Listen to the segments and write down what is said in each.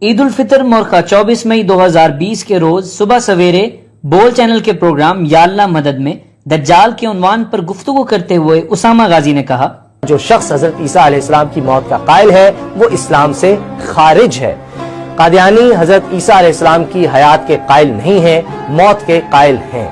عید الفطر مورخہ 24 مئی 2020 کے روز صبح سویرے بول چینل کے پروگرام یا اللہ مدد میں دجال کے عنوان پر گفتگو کرتے ہوئے اسامہ غازی نے کہا، جو شخص حضرت عیسیٰ علیہ السلام کی موت کا قائل ہے وہ اسلام سے خارج ہے۔ قادیانی حضرت عیسیٰ علیہ السلام کی حیات کے قائل نہیں ہیں، موت کے قائل ہیں۔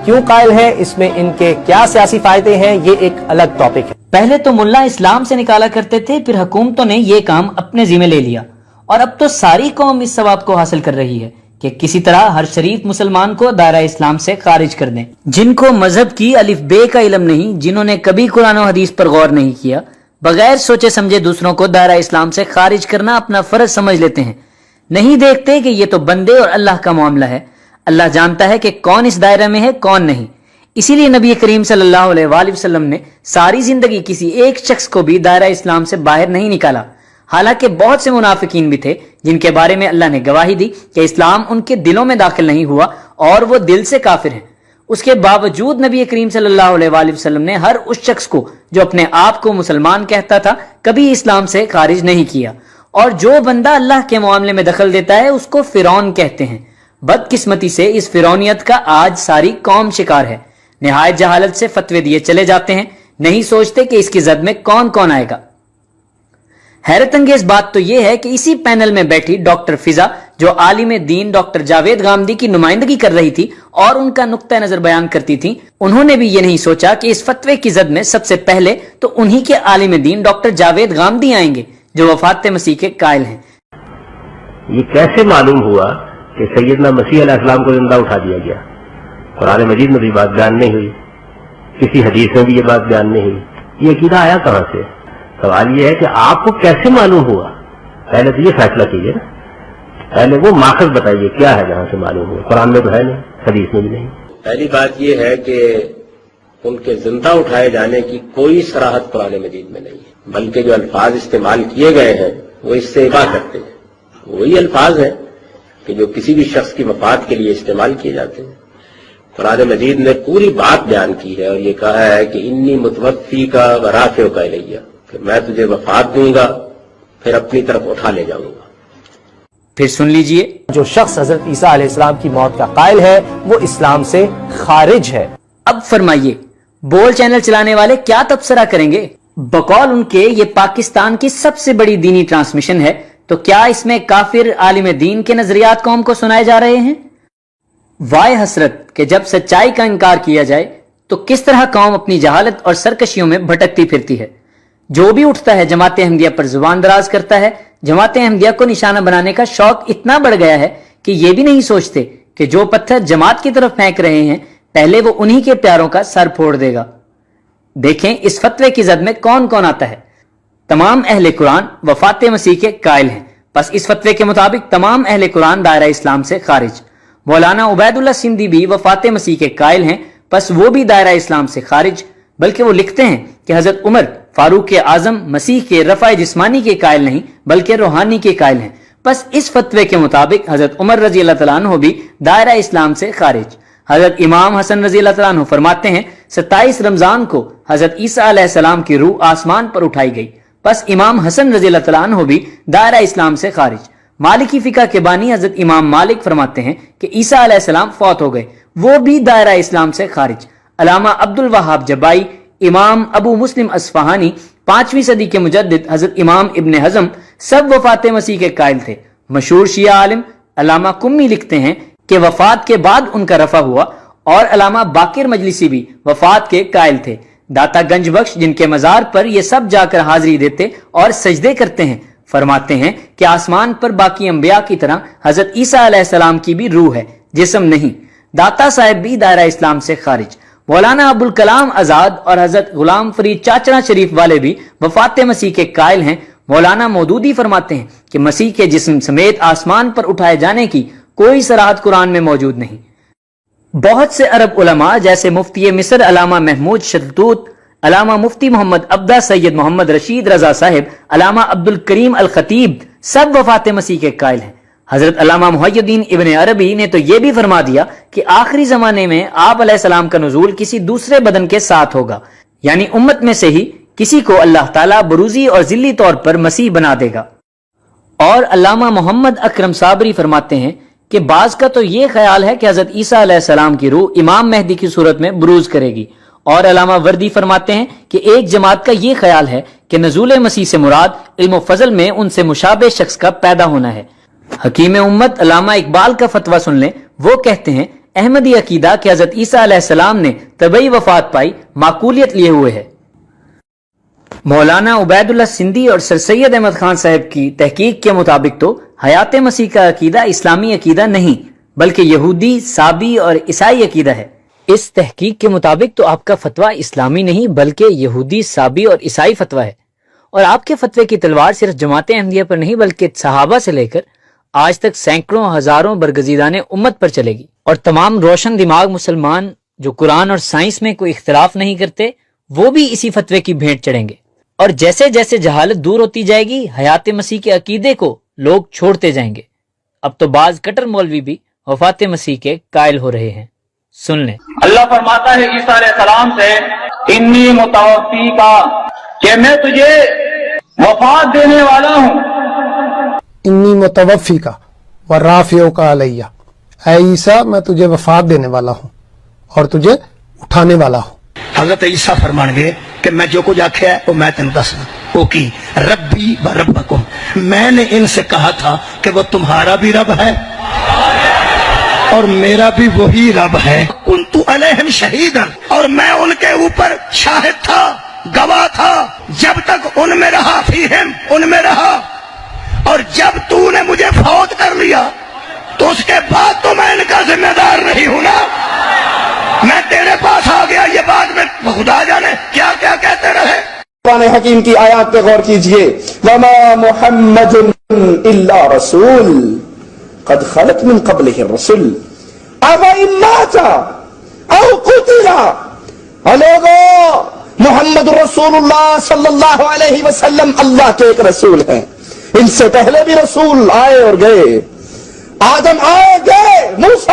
کیوں قائل ہیں، اس میں ان کے کیا سیاسی فائدے ہیں، یہ ایک الگ ٹاپک ہے۔ پہلے تو ملا اسلام سے نکالا کرتے تھے، پھر حکومتوں نے یہ کام اپنے ذمہ لے لیا، اور اب تو ساری قوم اس ثواب کو حاصل کر رہی ہے کہ کسی طرح ہر شریف مسلمان کو دائرہ اسلام سے خارج کر دیں۔ جن کو مذہب کی الف بے کا علم نہیں، جنہوں نے کبھی قرآن و حدیث پر غور نہیں کیا، بغیر سوچے سمجھے دوسروں کو دائرہ اسلام سے خارج کرنا اپنا فرض سمجھ لیتے ہیں، نہیں دیکھتے کہ یہ تو بندے اور اللہ کا معاملہ ہے۔ اللہ جانتا ہے کہ کون اس دائرے میں ہے کون نہیں، اسی لیے نبی کریم صلی اللہ علیہ وآلہ وسلم نے ساری زندگی کسی ایک شخص کو بھی دائرہ اسلام سے باہر نہیں نکالا۔ حالانکہ بہت سے منافقین بھی تھے جن کے بارے میں اللہ نے گواہی دی کہ اسلام ان کے دلوں میں داخل نہیں ہوا اور وہ دل سے کافر ہیں۔ اس کے باوجود نبی کریم صلی اللہ علیہ وآلہ وسلم نے ہر اس شخص کو جو اپنے آپ کو مسلمان کہتا تھا کبھی اسلام سے خارج نہیں کیا، اور جو بندہ اللہ کے معاملے میں دخل دیتا ہے اس کو فرعون کہتے ہیں۔ بدقسمتی سے اس فرعونیت کا آج ساری قوم شکار ہے، نہایت جہالت سے فتوے دیے چلے جاتے ہیں، نہیں سوچتے کہ اس کی زد میں کون کون آئے گا۔ حیرت انگیز بات تو یہ ہے کہ اسی پینل میں بیٹھی ڈاکٹر فضا جو عالم دین ڈاکٹر جاوید غامدی کی نمائندگی کر رہی تھی اور ان کا نقطہ نظر بیان کرتی تھی، انہوں نے بھی یہ نہیں سوچا کہ اس فتوے کی زد میں سب سے پہلے تو انہی کے عالم دین ڈاکٹر جاوید غامدی آئیں گے جو وفات مسیح کے قائل ہیں۔ یہ کیسے معلوم ہوا کہ سیدنا مسیح علیہ السلام کو زندہ اٹھا دیا گیا؟ قرآن مجید میں بھی بات بیان نہیں ہوئی، کسی حدیث میں بھی یہ بات بیان نہیں ہوئی، یہ عقیدہ آیا کہاں سے؟ سوال یہ ہے کہ آپ کو کیسے معلوم ہوا؟ پہلے تو یہ فیصلہ کیجیے نا، پہلے وہ ماخذ بتائیے کیا ہے جہاں سے معلوم ہوا۔ قرآن میں تو ہے نہیں، حدیث میں بھی نہیں۔ پہلی بات یہ ہے کہ ان کے زندہ اٹھائے جانے کی کوئی صراحت قرآن مجید میں نہیں ہے، بلکہ جو الفاظ استعمال کیے گئے ہیں وہ اس سے اباح کرتے ہیں، وہی الفاظ ہیں کہ جو کسی بھی شخص کی وفات کے لیے استعمال کیے جاتے ہیں۔ قرآن مجید نے پوری بات بیان کی ہے اور یہ کہا ہے کہ انی متوفی کا ورافع کا الیہ، کہ میں تجھے وفات دوں گا پھر اپنی طرف اٹھا لے جاؤں گا۔ پھر سن لیجئے، جو شخص حضرت عیسیٰ علیہ السلام کی موت کا قائل ہے وہ اسلام سے خارج ہے۔ اب فرمائیے بول چینل چلانے والے کیا تبصرہ کریں گے؟ بقول ان کے یہ پاکستان کی سب سے بڑی دینی ٹرانسمیشن ہے، تو کیا اس میں کافر عالم دین کے نظریات قوم کو سنائے جا رہے ہیں؟ وائے حسرت کہ جب سچائی کا انکار کیا جائے تو کس طرح قوم اپنی جہالت اور سرکشیوں میں بھٹکتی پھرتی ہے۔ جو بھی اٹھتا ہے جماعت احمدیہ پر زبان دراز کرتا ہے، جماعت احمدیہ کو نشانہ بنانے کا شوق اتنا بڑھ گیا ہے کہ یہ بھی نہیں سوچتے کہ جو پتھر جماعت کی طرف پھینک رہے ہیں پہلے وہ انہی کے پیاروں کا سر پھوڑ دے گا۔ دیکھیں اس فتوے کی زد میں کون کون آتا ہے۔ تمام اہل قرآن وفات مسیح کے قائل ہیں، بس اس فتوے کے مطابق تمام اہل قرآن دائرہ اسلام سے خارج۔ مولانا عبید اللہ سندھی بھی وفات مسیح کے قائل ہیں، بس وہ بھی دائرہ اسلام سے خارج، بلکہ وہ لکھتے ہیں کہ حضرت عمر فاروق اعظم مسیح کے رفع جسمانی کے قائل نہیں بلکہ روحانی کے قائل ہیں، بس اس فتوے کے مطابق حضرت عمر رضی اللہ تعالیٰ عنہ بھی دائرہ اسلام سے خارج۔ حضرت امام حسن رضی اللہ تعالیٰ عنہ فرماتے ہیں 27 رمضان کو حضرت عیسیٰ علیہ السلام کی روح آسمان پر اٹھائی گئی، بس امام حسن رضی اللہ تعالیٰ عنہ بھی دائرہ اسلام سے خارج۔ مالکی فقہ کے بانی حضرت امام مالک فرماتے ہیں کہ عیسیٰ علیہ السلام فوت ہو گئے، وہ بھی دائرہ اسلام سے خارج۔ علامہ عبد الوہاب جبائی، امام ابو مسلم اصفہانی، 5ویں صدی کے مجدد حضرت امام ابن حزم سب وفات مسیح کے قائل تھے۔ مشہور شیعہ عالم علامہ قمی لکھتے ہیں کہ وفات کے بعد ان کا رفع ہوا، اور علامہ باقر مجلسی بھی وفات کے قائل تھے۔ داتا گنج بخش جن کے مزار پر یہ سب جا کر حاضری دیتے اور سجدے کرتے ہیں فرماتے ہیں کہ آسمان پر باقی انبیاء کی طرح حضرت عیسیٰ علیہ السلام کی بھی روح ہے، جسم نہیں۔ داتا صاحب بھی دائرہ اسلام سے خارج۔ مولانا ابوالکلام آزاد اور حضرت غلام فرید چاچڑا شریف والے بھی وفات مسیح کے قائل ہیں۔ مولانا مودودی فرماتے ہیں کہ مسیح کے جسم سمیت آسمان پر اٹھائے جانے کی کوئی صراحت قرآن میں موجود نہیں۔ بہت سے عرب علماء جیسے مفتی مصر علامہ محمود شلتوت، علامہ مفتی محمد عبدہ سید محمد رشید رضا صاحب، علامہ عبد الکریم الخطیب سب وفات مسیح کے قائل ہیں۔ حضرت علامہ محی الدین ابن عربی نے تو یہ بھی فرما دیا کہ آخری زمانے میں آپ علیہ السلام کا نزول کسی دوسرے بدن کے ساتھ ہوگا، یعنی امت میں سے ہی کسی کو اللہ تعالیٰ بروزی اور ذلی طور پر مسیح بنا دے گا۔ اور علامہ محمد اکرم صابری فرماتے ہیں کہ بعض کا تو یہ خیال ہے کہ حضرت عیسیٰ علیہ السلام کی روح امام مہدی کی صورت میں بروز کرے گی، اور علامہ وردی فرماتے ہیں کہ ایک جماعت کا یہ خیال ہے کہ نزول مسیح سے مراد علم و فضل میں ان سے مشابہ شخص کا پیدا ہونا ہے۔ حکیم امت علامہ اقبال کا فتویٰ سن لیں، وہ کہتے ہیں احمدی عقیدہ کہ حضرت عیسیٰ علیہ السلام نے طبعی وفات پائی معقولیت لیے ہوئے ہے۔ مولانا عبید اللہ سندھی اور سر سید احمد خان صاحب کی تحقیق کے مطابق تو حیات مسیح کا عقیدہ اسلامی عقیدہ نہیں بلکہ یہودی، سابی اور عیسائی عقیدہ ہے۔ اس تحقیق کے مطابق تو آپ کا فتویٰ اسلامی نہیں بلکہ یہودی، سابی اور عیسائی فتویٰ ہے، اور آپ کے فتوے کی تلوار صرف جماعت احمدیہ پر نہیں بلکہ صحابہ سے لے کر آج تک سینکڑوں ہزاروں برگزیدان امت پر چلے گی، اور تمام روشن دماغ مسلمان جو قرآن اور سائنس میں کوئی اختلاف نہیں کرتے وہ بھی اسی فتوے کی بھیٹ چڑھیں گے، اور جیسے جیسے جہالت دور ہوتی جائے گی حیات مسیح کے عقیدے کو لوگ چھوڑتے جائیں گے۔ اب تو بعض کٹر مولوی بھی وفات مسیح کے قائل ہو رہے ہیں، سن لیں۔ اللہ فرماتا ہے عیسیٰ علیہ السلام سے انی متوفی کا، کہ میں تجھے وفات دینے والا ہوں۔ انی متوفی کا ورافعو کا علیہ، اے عیسیٰ میں تجھے وفات دینے والا ہوں اور تجھے اٹھانے والا ہوں۔ حضرت عیسیٰ فرمان گے کہ میں جو کچھ آخیا ہے وہ میں تین دسنا، وہ کی ربی و ربکم، میں نے ان سے کہا تھا کہ وہ تمہارا بھی رب ہے اور میرا بھی وہی رب ہے، کنت علیہم شہیدا، اور میں ان کے اوپر شاہد تھا، گواہ تھا، جب تک ان میں رہا، فیہم ان میں رہا، اور جب تو نے مجھے فوت کر لیا تو اس کے بعد تو میں ان کا ذمہ دار نہیں ہوں نا، میں تیرے پاس آ گیا، یہ بات میں خدا جانے کیا کیا کہتے رہے۔ قرآن حکیم کی آیات پہ غور کیجئے، وما محمد الا رسول قد خلت من قبلہ الرسل افإن مات او قتل، لوگو محمد رسول اللہ صلی اللہ علیہ وسلم اللہ کے ایک رسول ہیں، ان سے پہلے بھی رسول آئے اور گئے، آدم آئے گئے، موسیٰ